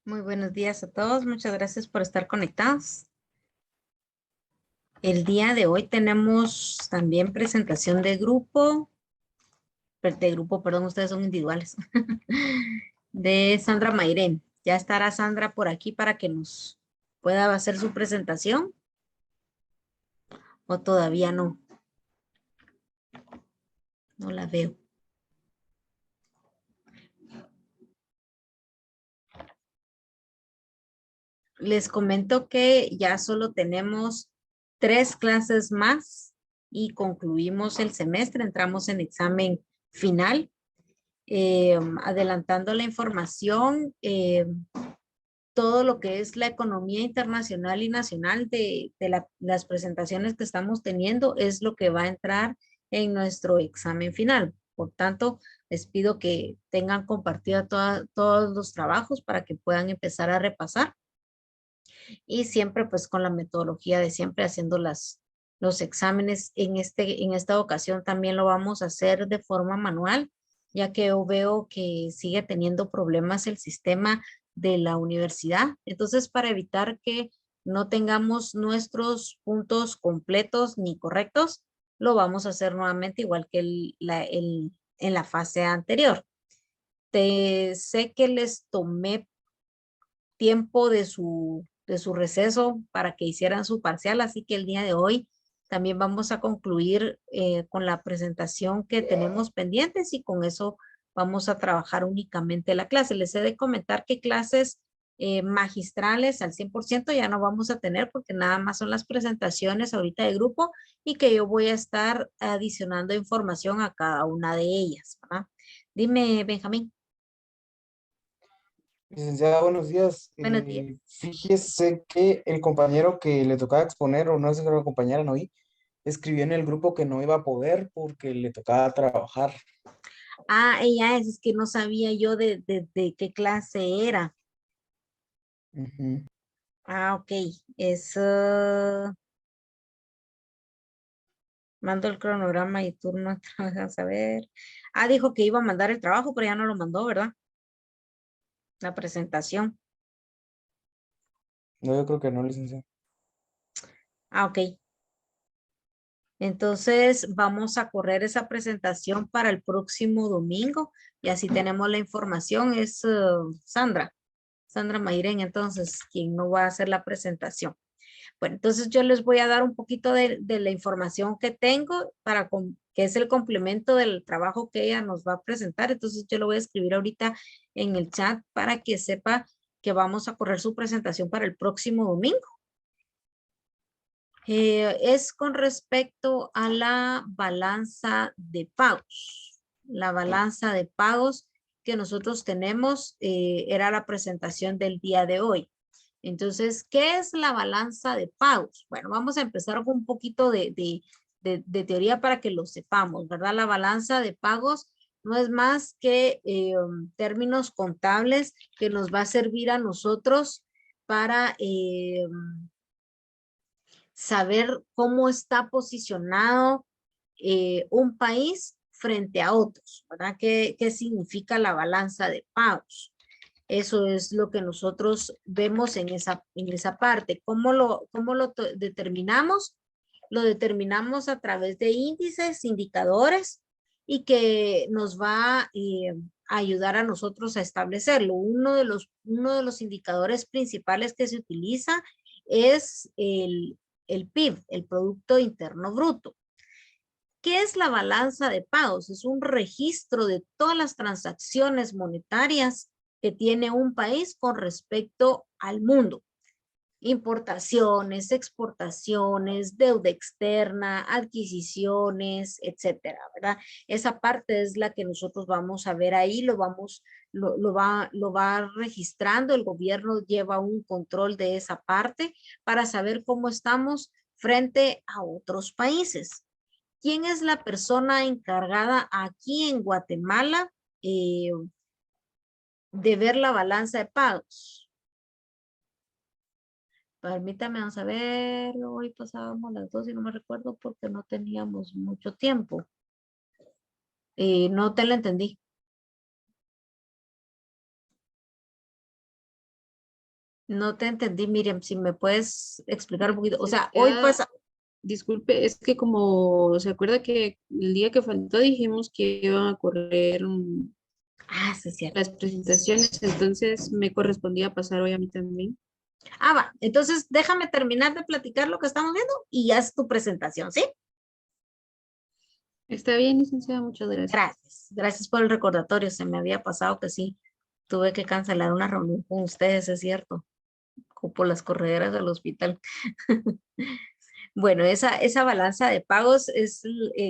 Muy buenos días a todos. Muchas gracias por estar conectados. El día de hoy tenemos también presentación perdón, ustedes son individuales, de Sandra Mairén. Ya estará Sandra por aquí para que nos pueda hacer su presentación o todavía no. No la veo. Les comento que ya solo tenemos 3 clases más y concluimos el semestre. Entramos en examen final. Adelantando la información, todo lo que es la economía internacional y nacional de las presentaciones que estamos teniendo es lo que va a entrar en nuestro examen final. Por tanto, les pido que tengan compartida todos los trabajos para que puedan empezar a repasar y siempre pues con la metodología de siempre haciendo los exámenes. En esta ocasión también lo vamos a hacer de forma manual, ya que yo veo que sigue teniendo problemas el sistema de la universidad. Entonces, para evitar que no tengamos nuestros puntos completos ni correctos, lo vamos a hacer nuevamente igual que en la fase anterior. Sé que les tomé tiempo de su receso para que hicieran su parcial, así que el día de hoy también vamos a concluir con la presentación que tenemos pendientes y con eso vamos a trabajar únicamente la clase. Les he de comentar que clases magistrales al 100% ya no vamos a tener porque nada más son las presentaciones ahorita de grupo y que yo voy a estar adicionando información a cada una de ellas, ¿verdad? Dime, Benjamín. Licenciada, buenos días. Buenos días. Fíjese que el compañero que le tocaba exponer, o no sé si era la compañera, no vi, escribió en el grupo que no iba a poder porque le tocaba trabajar. Ah, ella es que no sabía yo de qué clase era. Ujú. Ah, ok. Es, mando el cronograma y turno, vamos a ver. Ah, dijo que iba a mandar el trabajo, pero ya no lo mandó, ¿verdad? La presentación. No, yo creo que no, licenciada. Ah, ok. Entonces vamos a correr esa presentación para el próximo domingo y así tenemos la información. Es Sandra Mairén, entonces, quien no va a hacer la presentación. Bueno, entonces yo les voy a dar un poquito de la información que tengo que es el complemento del trabajo que ella nos va a presentar. Entonces yo lo voy a escribir ahorita en el chat para que sepa que vamos a correr su presentación para el próximo domingo. Es con respecto a la balanza de pagos. La balanza de pagos que nosotros tenemos era la presentación del día de hoy. Entonces, ¿qué es la balanza de pagos? Bueno, vamos a empezar con un poquito de teoría para que lo sepamos, ¿verdad? La balanza de pagos no es más que términos contables que nos va a servir a nosotros para saber cómo está posicionado un país frente a otros, ¿verdad? ¿Qué significa la balanza de pagos? Eso es lo que nosotros vemos en esa parte. Cómo lo determinamos? Lo determinamos a través de índices, indicadores y que nos va a ayudar a nosotros a establecerlo. Uno de los indicadores principales que se utiliza es el PIB, el Producto Interno Bruto. ¿Qué es la balanza de pagos? Es un registro de todas las transacciones monetarias que tiene un país con respecto al mundo. Importaciones, exportaciones, deuda externa, adquisiciones, etcétera, ¿verdad? Esa parte es la que nosotros vamos a ver ahí, lo va registrando, el gobierno lleva un control de esa parte para saber cómo estamos frente a otros países. ¿Quién es la persona encargada aquí en Guatemala eh, de ver la balanza de pagos? Permítame, vamos a ver, hoy pasábamos las 2 y no me recuerdo porque no teníamos mucho tiempo. No te lo entendí. No te entendí, Miriam, si me puedes explicar un poquito. O sea, hoy Decía, pasa, disculpe, es que como se acuerda que el día que faltó dijimos que iban a correr sí, es cierto. las presentaciones, entonces me correspondía pasar hoy a mí también. Va, entonces déjame terminar de platicar lo que estamos viendo y ya es tu presentación, ¿sí? Está bien, licenciada, muchas gracias. Gracias, gracias por el recordatorio. Se me había pasado que sí, tuve que cancelar una reunión con ustedes, es cierto, por las correderas del hospital. Bueno, esa balanza de pagos es,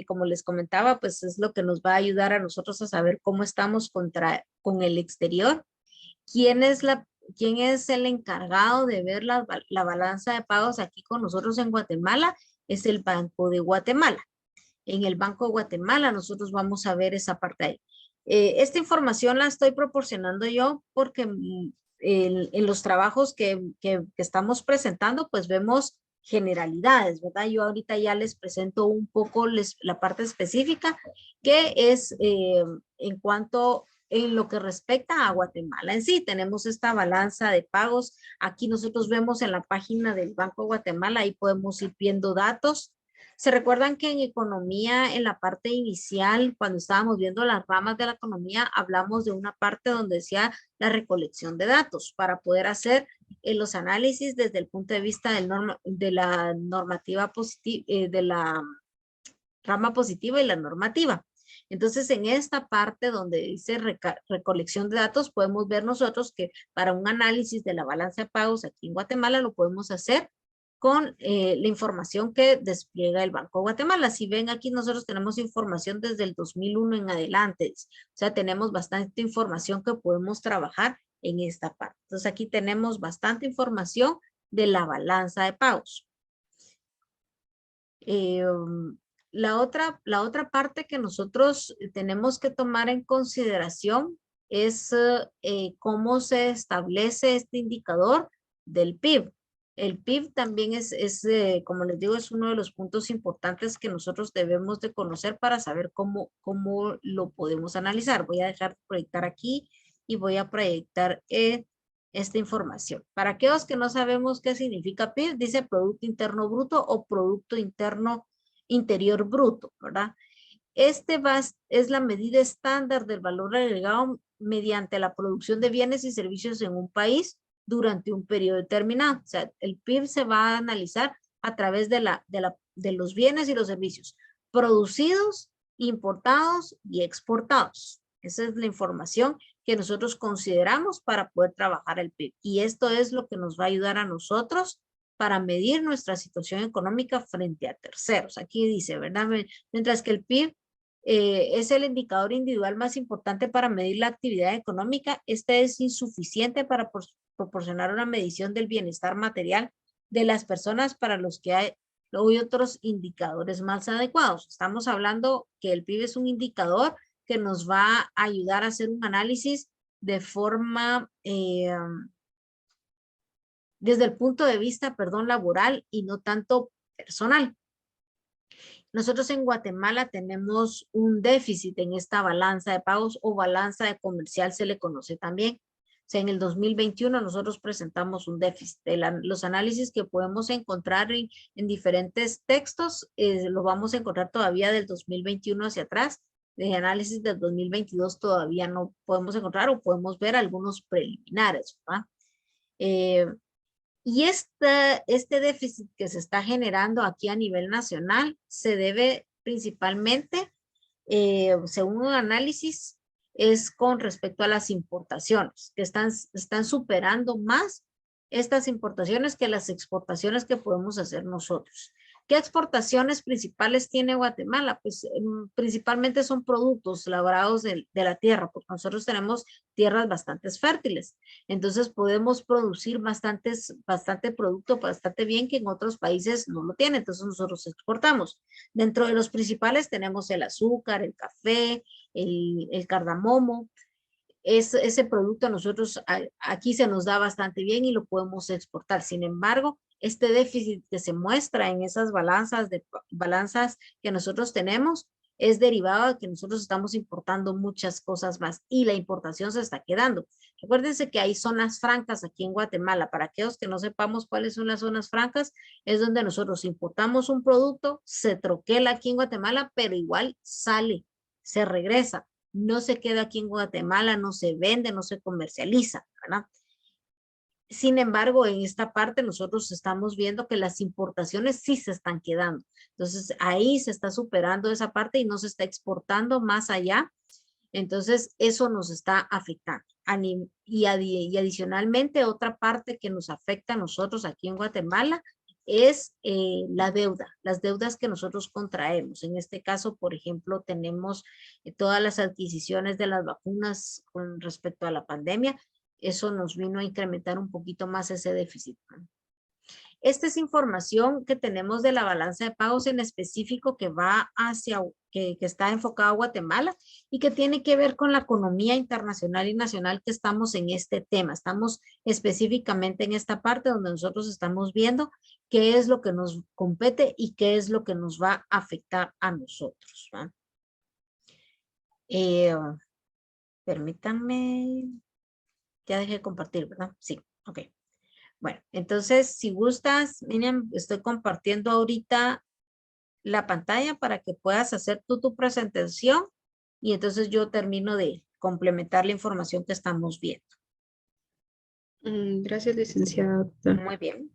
como les comentaba, pues es lo que nos va a ayudar a nosotros a saber cómo estamos con el exterior. ¿Quién es quién es el encargado de ver la balanza de pagos aquí con nosotros en Guatemala? Es el Banco de Guatemala. En el Banco de Guatemala nosotros vamos a ver esa parte ahí. Esta información la estoy proporcionando yo porque en los trabajos que estamos presentando, pues vemos generalidades, ¿verdad? Yo ahorita ya les presento un poco la parte específica que es en cuanto en lo que respecta a Guatemala en sí. Tenemos esta balanza de pagos. Aquí nosotros vemos en la página del Banco de Guatemala, ahí podemos ir viendo datos. ¿Se recuerdan que en economía, en la parte inicial, cuando estábamos viendo las ramas de la economía, hablamos de una parte donde decía la recolección de datos para poder hacer los análisis desde el punto de vista de la normativa positiva, de la rama positiva y la normativa? Entonces, en esta parte donde dice recolección de datos, podemos ver nosotros que para un análisis de la balanza de pagos aquí en Guatemala lo podemos hacer con la información que despliega el Banco de Guatemala. Si ven aquí, nosotros tenemos información desde el 2001 en adelante. O sea, tenemos bastante información que podemos trabajar en esta parte. Entonces, aquí tenemos bastante información de la balanza de pagos. Eh, la otra parte que nosotros tenemos que tomar en consideración es cómo se establece este indicador del PIB. El PIB también como les digo, es uno de los puntos importantes que nosotros debemos de conocer para saber cómo lo podemos analizar. Voy a dejar de proyectar aquí y voy a proyectar esta información. Para aquellos que no sabemos qué significa PIB, dice Producto Interno Bruto o Producto Interior Bruto, ¿verdad? Es la medida estándar del valor agregado mediante la producción de bienes y servicios en un país durante un periodo determinado. O sea, el PIB se va a analizar a través de los bienes y los servicios producidos, importados y exportados. Esa es la información que nosotros consideramos para poder trabajar el PIB. Y esto es lo que nos va a ayudar a nosotros para medir nuestra situación económica frente a terceros. Aquí dice, ¿verdad? Mientras que el PIB es el indicador individual más importante para medir la actividad económica, este es insuficiente para proporcionar una medición del bienestar material de las personas para los que hay otros indicadores más adecuados. Estamos hablando que el PIB es un indicador que nos va a ayudar a hacer un análisis de forma, desde el punto de vista, perdón, laboral y no tanto personal. Nosotros en Guatemala tenemos un déficit en esta balanza de pagos o balanza de comercial, se le conoce también. O sea, en el 2021 nosotros presentamos un déficit. Los análisis que podemos encontrar en diferentes textos, lo vamos a encontrar todavía del 2021 hacia atrás. De análisis del 2022 todavía no podemos encontrar o podemos ver algunos preliminares, ¿verdad? Y este déficit que se está generando aquí a nivel nacional se debe principalmente, según un análisis, es con respecto a las importaciones, que están superando más estas importaciones que las exportaciones que podemos hacer nosotros. ¿Qué exportaciones principales tiene Guatemala? Pues principalmente son productos labrados de la tierra, porque nosotros tenemos tierras bastante fértiles. Entonces podemos producir bastante producto bastante bien que en otros países no lo tienen. Entonces nosotros exportamos. Dentro de los principales tenemos el azúcar, el café, el cardamomo. Ese producto a nosotros aquí se nos da bastante bien y lo podemos exportar. Sin embargo, este déficit que se muestra en esas balanzas que nosotros tenemos es derivado de que nosotros estamos importando muchas cosas más y la importación se está quedando. Recuérdense que hay zonas francas aquí en Guatemala. Para aquellos que no sepamos cuáles son las zonas francas, es donde nosotros importamos un producto, se troquela aquí en Guatemala, pero igual sale, se regresa. No se queda aquí en Guatemala, no se vende, no se comercializa, ¿verdad? Sin embargo, en esta parte nosotros estamos viendo que las importaciones sí se están quedando. Entonces, ahí se está superando esa parte y no se está exportando más allá. Entonces, eso nos está afectando. Y adicionalmente, otra parte que nos afecta a nosotros aquí en Guatemala es la deuda, las deudas que nosotros contraemos. En este caso, por ejemplo, tenemos todas las adquisiciones de las vacunas con respecto a la pandemia. Eso nos vino a incrementar un poquito más ese déficit. Esta es información que tenemos de la balanza de pagos en específico que va hacia, que está enfocada a Guatemala y que tiene que ver con la economía internacional y nacional que estamos en este tema. Estamos específicamente en esta parte donde nosotros estamos viendo qué es lo que nos compete y qué es lo que nos va a afectar a nosotros. Permítanme, ya dejé de compartir, ¿verdad? Sí, ok. Bueno, entonces, si gustas, Miriam, estoy compartiendo ahorita la pantalla para que puedas hacer tú tu presentación y entonces yo termino de complementar la información que estamos viendo. Gracias, licenciada. Muy bien.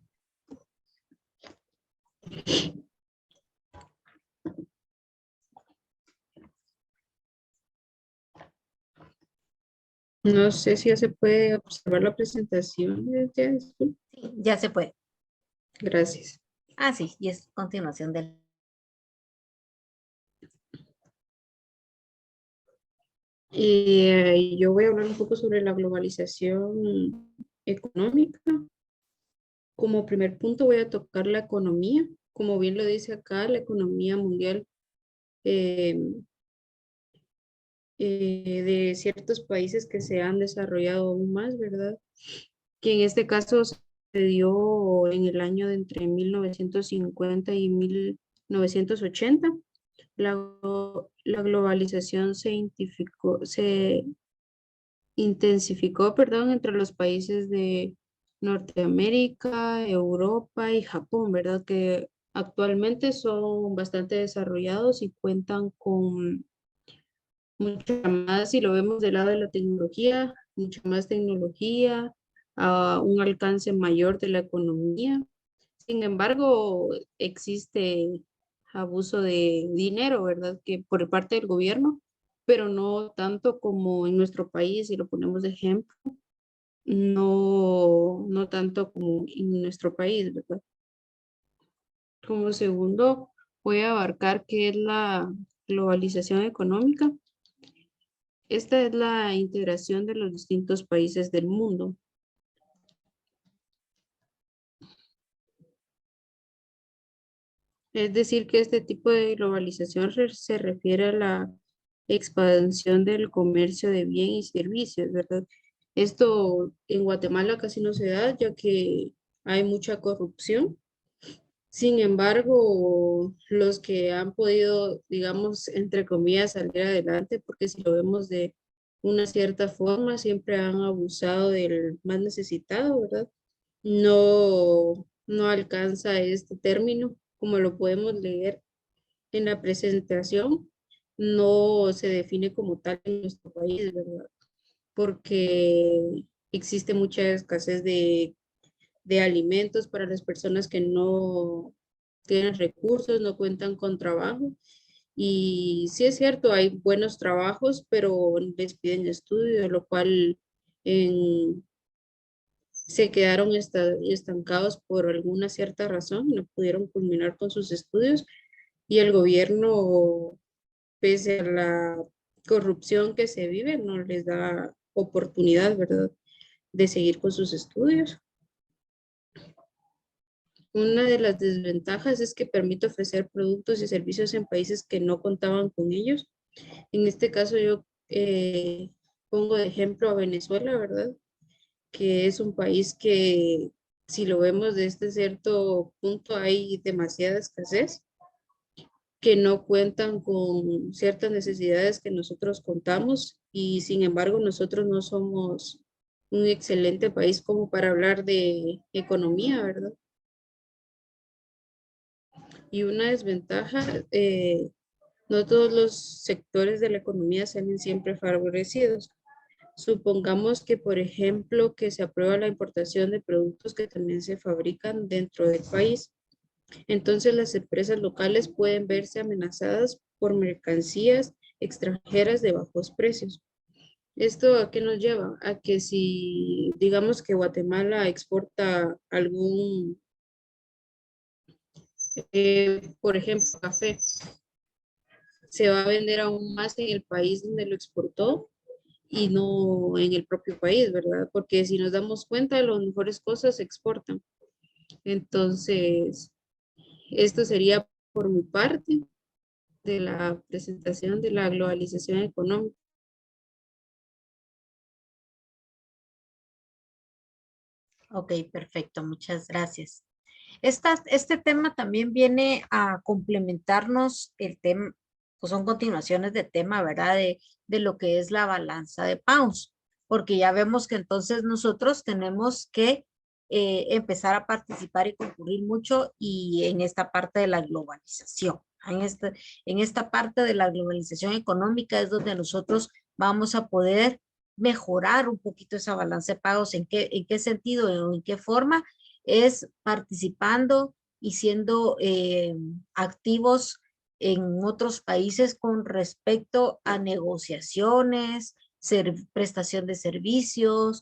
No sé si ya se puede observar la presentación. Ya, disculpe. Sí, ya se puede. Gracias. Ah, sí, y es continuación del... Yo voy a hablar un poco sobre la globalización económica. Como primer punto voy a tocar la economía. Como bien lo dice acá, la economía mundial eh, de ciertos países que se han desarrollado aún más, ¿verdad? Que en este caso se dio en el año de entre 1950 y 1980. La globalización se intensificó, perdón, entre los países de Norteamérica, Europa y Japón, ¿verdad? Que actualmente son bastante desarrollados y cuentan con mucha más, si lo vemos del lado de la tecnología, mucha más tecnología, a un alcance mayor de la economía. Sin embargo, existe abuso de dinero, ¿verdad? Que por parte del gobierno, pero no tanto como en nuestro país, si lo ponemos de ejemplo, no tanto como en nuestro país, ¿verdad? Como segundo, voy a abarcar qué es la globalización económica. Esta es la integración de los distintos países del mundo. Es decir, que este tipo de globalización se refiere a la expansión del comercio de bienes y servicios, ¿verdad? Esto en Guatemala casi no se da, ya que hay mucha corrupción. Sin embargo, los que han podido, digamos, entre comillas, salir adelante, porque si lo vemos de una cierta forma, siempre han abusado del más necesitado, ¿verdad? No alcanza este término, como lo podemos leer en la presentación, no se define como tal en nuestro país, ¿verdad? Porque existe mucha escasez de alimentos para las personas que no tienen recursos, no cuentan con trabajo. Y sí es cierto, hay buenos trabajos, pero les piden estudio, lo cual se quedaron estancados por alguna cierta razón, no pudieron culminar con sus estudios y el gobierno, pese a la corrupción que se vive, no les da oportunidad, ¿verdad?, de seguir con sus estudios. Una de las desventajas es que permite ofrecer productos y servicios en países que no contaban con ellos. En este caso yo pongo de ejemplo a Venezuela, ¿verdad?, que es un país que, si lo vemos desde cierto punto, hay demasiada escasez. que no cuentan con ciertas necesidades que nosotros contamos y sin embargo nosotros no somos un excelente país como para hablar de economía, ¿verdad? Y una desventaja, no todos los sectores de la economía salen siempre favorecidos. Supongamos que, por ejemplo, que se aprueba la importación de productos que también se fabrican dentro del país. Entonces las empresas locales pueden verse amenazadas por mercancías extranjeras de bajos precios. ¿Esto a qué nos lleva? A que si digamos que Guatemala exporta algún, por ejemplo, café, se va a vender aún más en el país donde lo exportó y no en el propio país, ¿verdad? Porque si nos damos cuenta, las mejores cosas se exportan. Entonces, esto sería por mi parte de la presentación de la globalización económica. Ok, perfecto, muchas gracias. Este tema también viene a complementarnos el tema, pues son continuaciones de tema, ¿verdad? De lo que es la balanza de pagos, porque ya vemos que entonces nosotros tenemos que empezar a participar y concurrir mucho y en esta parte de la globalización. En esta parte de la globalización económica es donde nosotros vamos a poder mejorar un poquito esa balanza de pagos. En qué sentido o en qué forma? Es participando y siendo activos en otros países con respecto a negociaciones, prestación de servicios,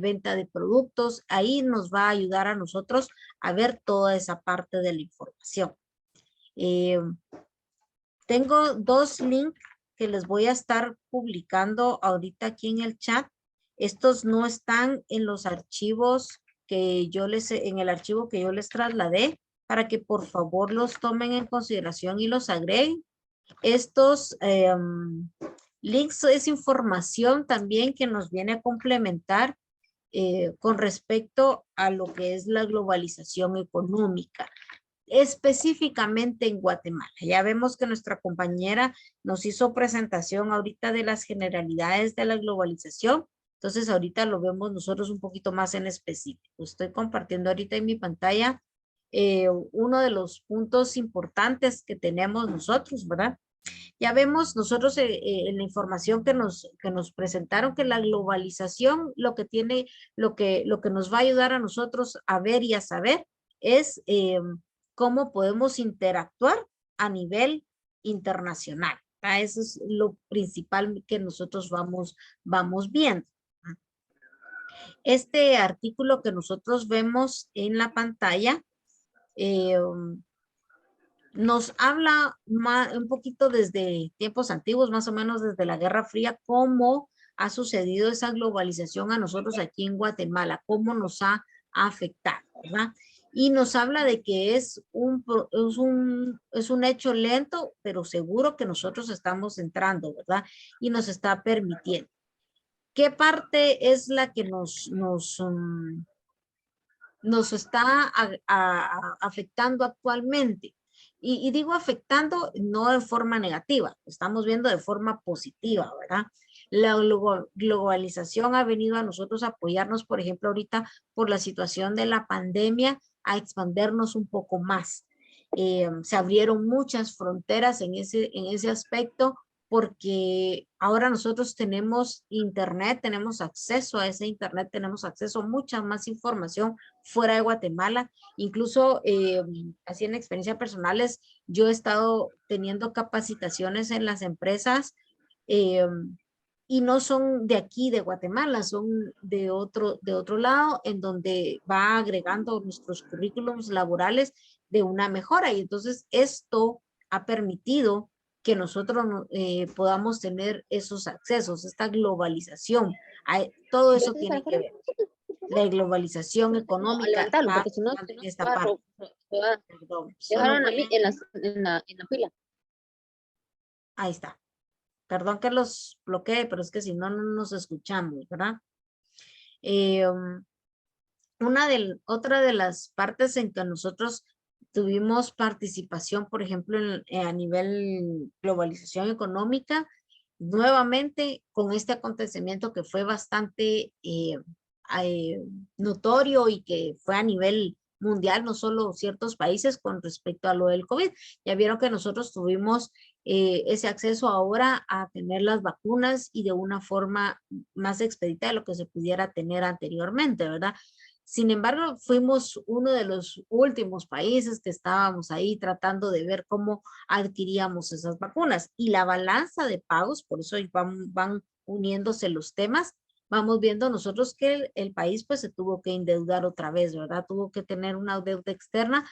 venta de productos. Ahí nos va a ayudar a nosotros a ver toda esa parte de la información. Eh, Tengo dos links que les voy a estar publicando ahorita aquí en el chat. Estos no están en los archivos en el archivo que yo les trasladé, para que por favor los tomen en consideración y los agreguen. Estos links es información también que nos viene a complementar con respecto a lo que es la globalización económica, específicamente en Guatemala. Ya vemos que nuestra compañera nos hizo presentación ahorita de las generalidades de la globalización. Entonces ahorita lo vemos nosotros un poquito más en específico. Estoy compartiendo ahorita en mi pantalla uno de los puntos importantes que tenemos nosotros, ¿verdad? Ya vemos nosotros en la información que nos presentaron que la globalización lo que nos va a ayudar a nosotros a ver y a saber es cómo podemos interactuar a nivel internacional. Eso es lo principal que nosotros vamos viendo. Este artículo que nosotros vemos en la pantalla nos habla un poquito desde tiempos antiguos, más o menos desde la Guerra Fría, cómo ha sucedido esa globalización a nosotros aquí en Guatemala, cómo nos ha afectado, ¿verdad? Y nos habla de que es un hecho lento, pero seguro que nosotros estamos entrando, ¿verdad? Y nos está permitiendo. ¿Qué parte es la que nos está afectando actualmente? Y digo afectando no de forma negativa, estamos viendo de forma positiva, ¿verdad? La globalización ha venido a nosotros a apoyarnos, por ejemplo, ahorita por la situación de la pandemia, a expandernos un poco más. Se abrieron muchas fronteras en ese aspecto, porque ahora nosotros tenemos internet, tenemos acceso a ese internet, tenemos acceso a mucha más información fuera de Guatemala. Incluso, así en experiencias personales, yo he estado teniendo capacitaciones en las empresas eh, y no son de aquí, de Guatemala, son de otro lado, en donde va agregando nuestros currículums laborales de una mejora. Y entonces esto ha permitido que nosotros podamos tener esos accesos, esta globalización. Todo eso tiene que ver. La globalización No, económica levantarlo, va porque si no, en se esta va a parte. se va a Perdón, solo dejaron a voy mí a... en la pila. Ahí está. Perdón que los bloquee, pero es que si no, no nos escuchamos, ¿verdad? Eh, otra de las partes en que nosotros tuvimos participación, por ejemplo, a nivel globalización económica, nuevamente con este acontecimiento que fue bastante notorio y que fue a nivel mundial, no solo ciertos países con respecto a lo del COVID. Ya vieron que nosotros tuvimos ese acceso ahora a tener las vacunas y de una forma más expedita de lo que se pudiera tener anteriormente, ¿verdad? Sin embargo, fuimos uno de los últimos países que estábamos ahí tratando de ver cómo adquiríamos esas vacunas. Y la balanza de pagos, por eso van uniéndose los temas, vamos viendo nosotros que el país pues se tuvo que endeudar otra vez, ¿verdad? Tuvo que tener una deuda externa.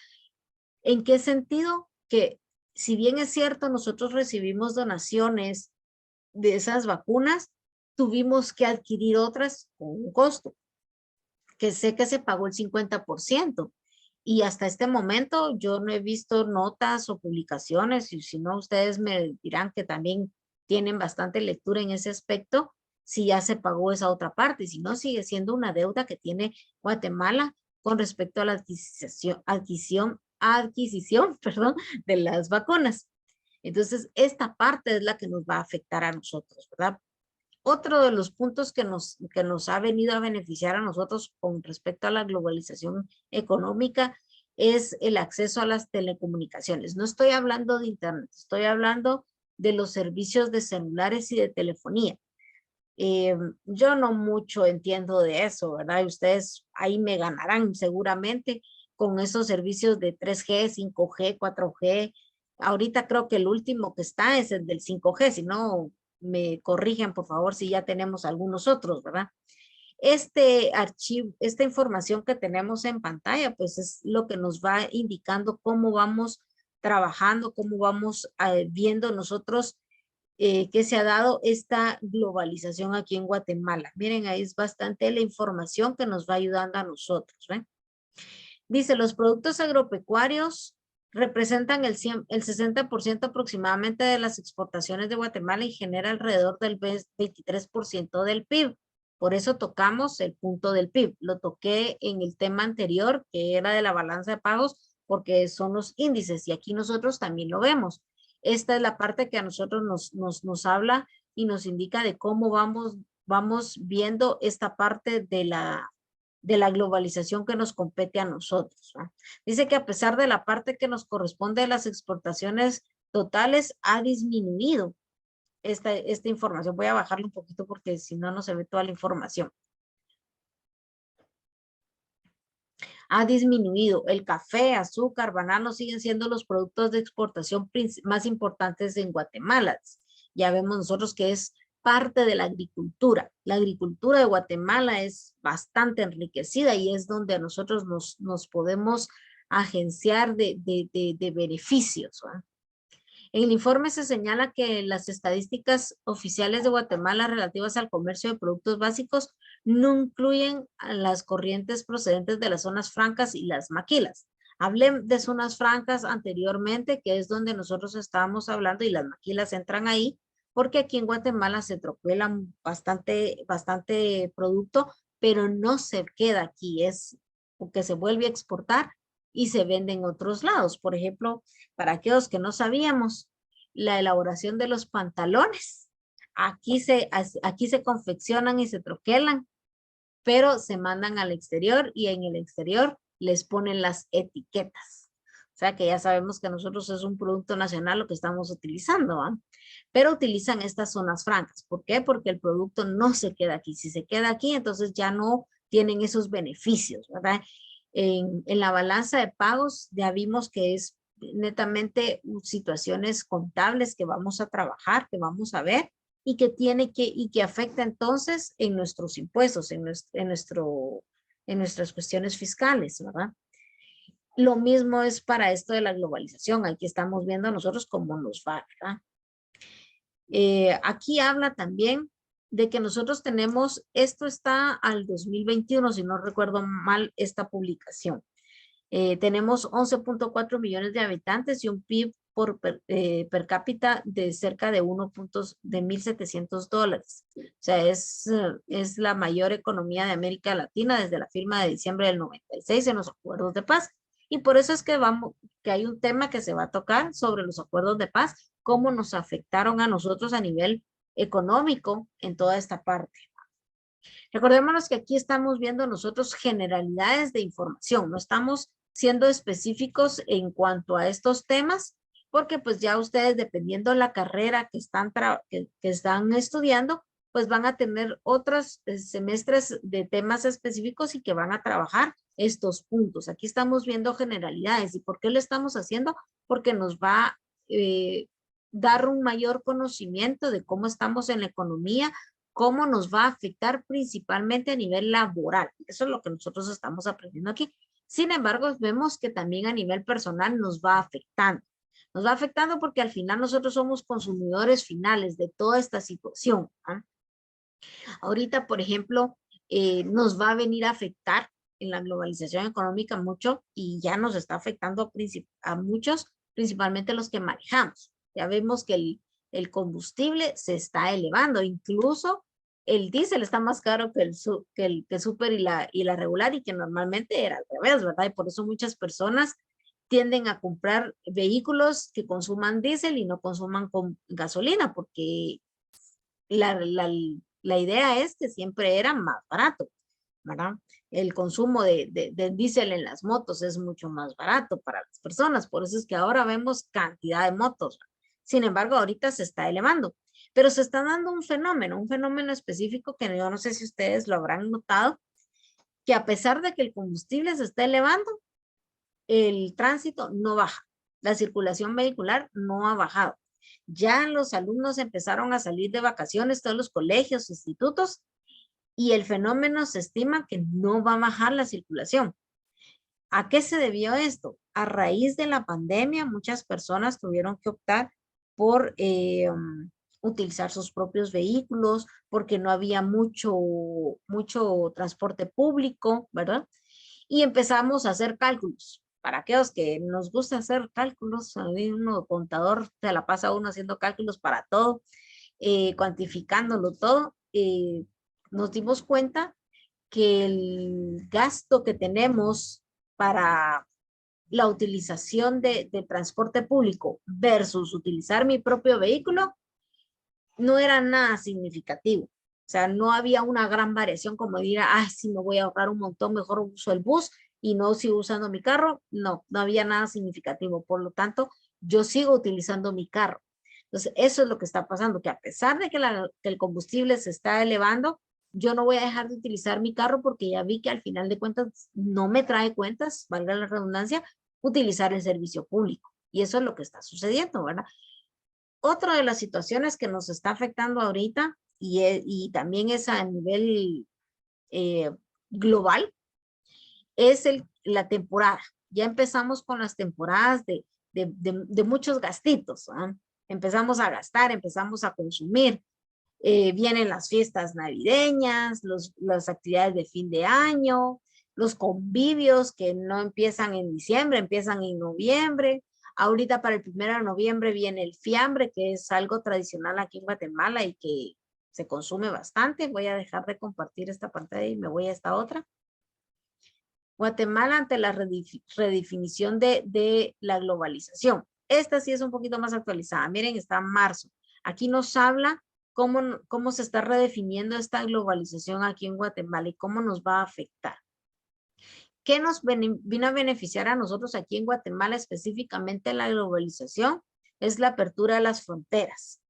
¿En qué sentido? Que si bien es cierto, nosotros recibimos donaciones de esas vacunas, tuvimos que adquirir otras con un costo, que sé que se pagó el 50%. Y hasta este momento yo no he visto notas o publicaciones, y si no, ustedes me dirán que también tienen bastante lectura en ese aspecto, si ya se pagó esa otra parte, si no, sigue siendo una deuda que tiene Guatemala con respecto a la adquisición, perdón, de las vacunas. Entonces, esta parte es la que nos va a afectar a nosotros, ¿verdad? Otro de los puntos que nos ha venido a beneficiar a nosotros con respecto a la globalización económica es el acceso a las telecomunicaciones. No estoy hablando de internet, estoy hablando de los servicios de celulares y de telefonía. Yo no mucho entiendo de eso, ¿verdad? Y ustedes ahí me ganarán seguramente con esos servicios de 3G, 5G, 4G. Ahorita creo que el último que está es el del 5G, si no me corrigen por favor si ya tenemos algunos otros, ¿verdad? Este archivo, esta información que tenemos en pantalla, pues es lo que nos va indicando cómo vamos trabajando, cómo vamos viendo nosotros que se ha dado esta globalización aquí en Guatemala. Miren, ahí es bastante la información que nos va ayudando a nosotros. ¿Ven? Dice, los productos agropecuarios representan el 60% aproximadamente de las exportaciones de Guatemala y genera alrededor del 23% del PIB. Por eso tocamos el punto del PIB. Lo toqué en el tema anterior, que era de la balanza de pagos, porque son los índices y aquí nosotros también lo vemos. Esta es la parte que a nosotros nos habla y nos indica de cómo vamos viendo esta parte de la globalización que nos compete a nosotros, ¿no? Dice que a pesar de la parte que nos corresponde de las exportaciones totales, ha disminuido esta información. Voy a bajarlo un poquito porque si no, no se ve toda la información. Ha disminuido. El café, azúcar, banano siguen siendo los productos de exportación más importantes en Guatemala. Ya vemos nosotros que es parte de la agricultura. La agricultura de Guatemala es bastante enriquecida y es donde nosotros nos podemos agenciar de beneficios, ¿verdad? En el informe se señala que las estadísticas oficiales de Guatemala relativas al comercio de productos básicos no incluyen a las corrientes procedentes de las zonas francas y las maquilas. Hablé de zonas francas anteriormente, que es donde nosotros estábamos hablando, y las maquilas entran ahí, porque aquí en Guatemala se tropelan bastante producto, pero no se queda aquí, es porque se vuelve a exportar y se vende en otros lados. Por ejemplo, para aquellos que no sabíamos, la elaboración de los pantalones. Aquí se confeccionan y se troquelan, pero se mandan al exterior y en el exterior les ponen las etiquetas. O sea que ya sabemos que nosotros es un producto nacional lo que estamos utilizando, ¿va? Pero utilizan estas zonas francas. ¿Por qué? Porque el producto no se queda aquí. Si se queda aquí, entonces ya no tienen esos beneficios, ¿verdad? En la balanza de pagos ya vimos que es netamente situaciones contables que vamos a trabajar, que vamos a ver y que afecta entonces en nuestros impuestos, en nuestras cuestiones fiscales, ¿verdad? Lo mismo es para esto de la globalización. Aquí estamos viendo nosotros cómo nos va, ¿verdad? Aquí habla también de que nosotros tenemos, esto está al 2021, si no recuerdo mal esta publicación. Tenemos 11.4 millones de habitantes y un PIB per cápita de cerca de $1.700. O sea, es la mayor economía de América Latina desde la firma de diciembre del 96 en los acuerdos de paz. Y por eso es que que hay un tema que se va a tocar sobre los acuerdos de paz, cómo nos afectaron a nosotros a nivel económico en toda esta parte. Recordémonos que aquí estamos viendo nosotros generalidades de información, no estamos siendo específicos en cuanto a estos temas, porque pues ya ustedes, dependiendo de la carrera que están estudiando, pues van a tener otros semestres de temas específicos y que van a trabajar estos puntos. Aquí estamos viendo generalidades. ¿Y por qué lo estamos haciendo? Porque nos va a dar un mayor conocimiento de cómo estamos en la economía, cómo nos va a afectar principalmente a nivel laboral. Eso es lo que nosotros estamos aprendiendo aquí. Sin embargo, vemos que también a nivel personal nos va afectando. Nos va afectando porque al final nosotros somos consumidores finales de toda esta situación. ¿Ah? Ahorita, por ejemplo, nos va a venir a afectar en la globalización económica mucho y ya nos está afectando a muchos, principalmente los que manejamos. Ya vemos que el combustible se está elevando, incluso el diésel está más caro que el súper y la regular, y que normalmente era al revés, ¿verdad? Y por eso muchas personas tienden a comprar vehículos que consuman diésel y no consuman con gasolina, porque la idea es que siempre era más barato, ¿verdad? El consumo de diésel en las motos es mucho más barato para las personas, por eso es que ahora vemos cantidad de motos. Sin embargo, ahorita se está elevando, pero se está dando un fenómeno específico que yo no sé si ustedes lo habrán notado, que a pesar de que el combustible se está elevando, el tránsito no baja, la circulación vehicular no ha bajado. Ya los alumnos empezaron a salir de vacaciones, todos los colegios, institutos, y el fenómeno se estima que no va a bajar la circulación. ¿A qué se debió esto? A raíz de la pandemia, muchas personas tuvieron que optar por utilizar sus propios vehículos, porque no había mucho transporte público, ¿verdad? Y empezamos a hacer cálculos. Para aquellos que nos gusta hacer cálculos, uno contador se la pasa uno haciendo cálculos para todo, cuantificándolo todo, nos dimos cuenta que el gasto que tenemos para la utilización de transporte público versus utilizar mi propio vehículo no era nada significativo. O sea, no había una gran variación como dirá, ay, si me voy a ahorrar un montón, mejor uso el bus y no sigo usando mi carro. No, no había nada significativo. Por lo tanto, yo sigo utilizando mi carro. Entonces, eso es lo que está pasando, que a pesar de que el combustible se está elevando, yo no voy a dejar de utilizar mi carro porque ya vi que al final de cuentas no me trae cuentas, valga la redundancia, utilizar el servicio público. Y eso es lo que está sucediendo, ¿verdad? Otra de las situaciones que nos está afectando ahorita y también es a nivel eh, global es la temporada. Ya empezamos con las temporadas de muchos gastitos. ¿Eh? Empezamos a gastar, empezamos a consumir. Vienen las fiestas navideñas, las actividades de fin de año, los convivios que no empiezan en diciembre, empiezan en noviembre. Ahorita para el 1 de noviembre viene el fiambre, que es algo tradicional aquí en Guatemala y que se consume bastante. Voy a dejar de compartir esta pantalla y me voy a esta otra. Guatemala ante la redefinición de la globalización. Esta sí es un poquito más actualizada. Miren, está en marzo. Aquí nos habla cómo se está redefiniendo esta globalización aquí en Guatemala y cómo nos va a afectar. ¿Qué nos vino a beneficiar a nosotros aquí en Guatemala, específicamente la globalización? Es la apertura de las fronteras.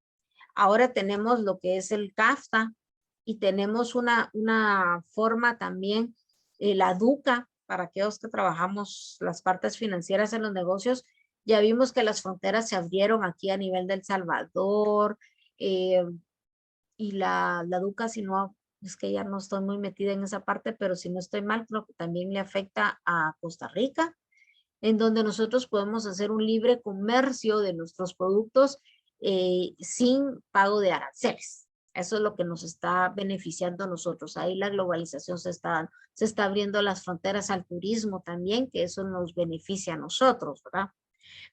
Ahora tenemos lo que es el CAFTA y tenemos una forma también, la DUCA, para aquellos que trabajamos las partes financieras en los negocios. Ya vimos que las fronteras se abrieron aquí a nivel de El Salvador, y la DUCA, si no, es que ya no estoy muy metida en esa parte, pero si no estoy mal, creo que también le afecta a Costa Rica, en donde nosotros podemos hacer un libre comercio de nuestros productos sin pago de aranceles. Eso es lo que nos está beneficiando a nosotros. Ahí la globalización se está abriendo las fronteras al turismo también, que eso nos beneficia a nosotros, ¿verdad?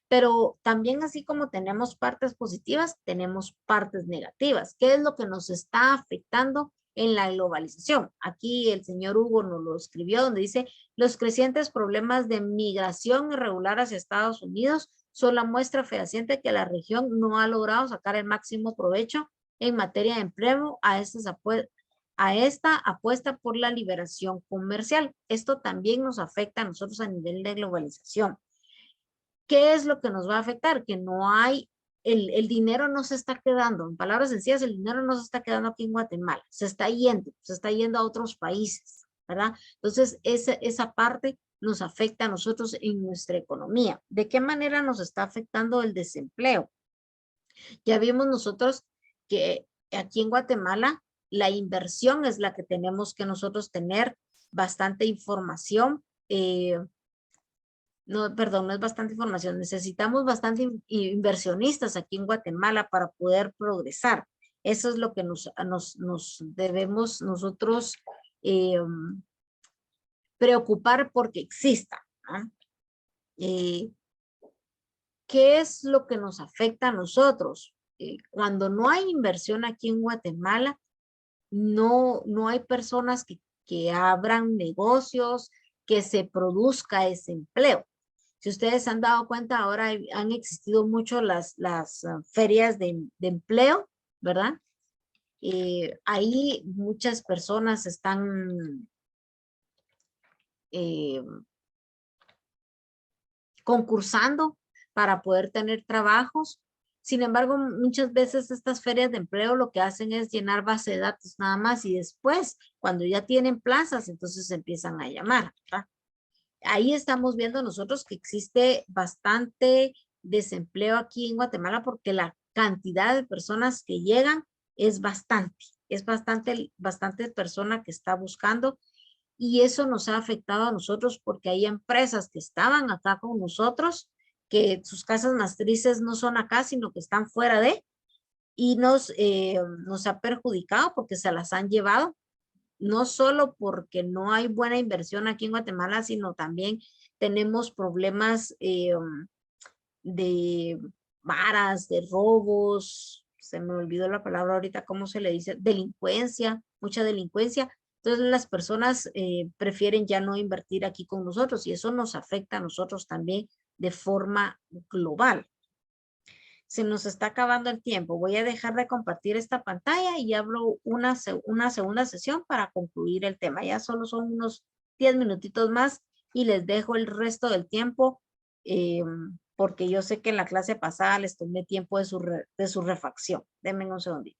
Pero también así como tenemos partes positivas, tenemos partes negativas. ¿Qué es lo que nos está afectando en la globalización. Aquí el señor Hugo nos lo escribió, donde dice, los crecientes problemas de migración irregular hacia Estados Unidos son la muestra fehaciente que la región no ha logrado sacar el máximo provecho en materia de empleo a esta apuesta por la liberación comercial. Esto también nos afecta a nosotros a nivel de globalización. ¿Qué es lo que nos va a afectar? Que no hay, el dinero no se está quedando, en palabras sencillas, el dinero no se está quedando aquí en Guatemala, se está yendo a otros países, ¿verdad? Entonces, esa parte nos afecta a nosotros en nuestra economía. ¿De qué manera nos está afectando el desempleo? Ya vimos nosotros que aquí en Guatemala la inversión es la que tenemos que nosotros tener bastante información. No, perdón, no es bastante información. Necesitamos bastante inversionistas aquí en Guatemala para poder progresar. Eso es lo que nos debemos nosotros preocupar porque exista, ¿no? ¿Qué es lo que nos afecta a nosotros? Cuando no hay inversión aquí en Guatemala, no hay personas que abran negocios, que se produzca ese empleo. Si ustedes se han dado cuenta, ahora han existido mucho las ferias de empleo, ¿verdad? Ahí muchas personas están concursando para poder tener trabajos. Sin embargo, muchas veces estas ferias de empleo lo que hacen es llenar base de datos nada más y después, cuando ya tienen plazas, entonces empiezan a llamar, ¿verdad? Ahí estamos viendo nosotros que existe bastante desempleo aquí en Guatemala porque la cantidad de personas que llegan es bastante persona que está buscando y eso nos ha afectado a nosotros porque hay empresas que estaban acá con nosotros, que sus casas matrices no son acá, sino que están fuera de, y nos ha perjudicado porque se las han llevado, no solo porque no hay buena inversión aquí en Guatemala, sino también tenemos problemas de varas, de robos, se me olvidó la palabra ahorita, ¿cómo se le dice? Delincuencia, mucha delincuencia. Entonces las personas prefieren ya no invertir aquí con nosotros y eso nos afecta a nosotros también de forma global. Se nos está acabando el tiempo. Voy a dejar de compartir esta pantalla y abro una segunda sesión para concluir el tema. Ya solo son unos 10 minutitos más y les dejo el resto del tiempo porque yo sé que en la clase pasada les tomé tiempo de su refacción. Denme un segundito.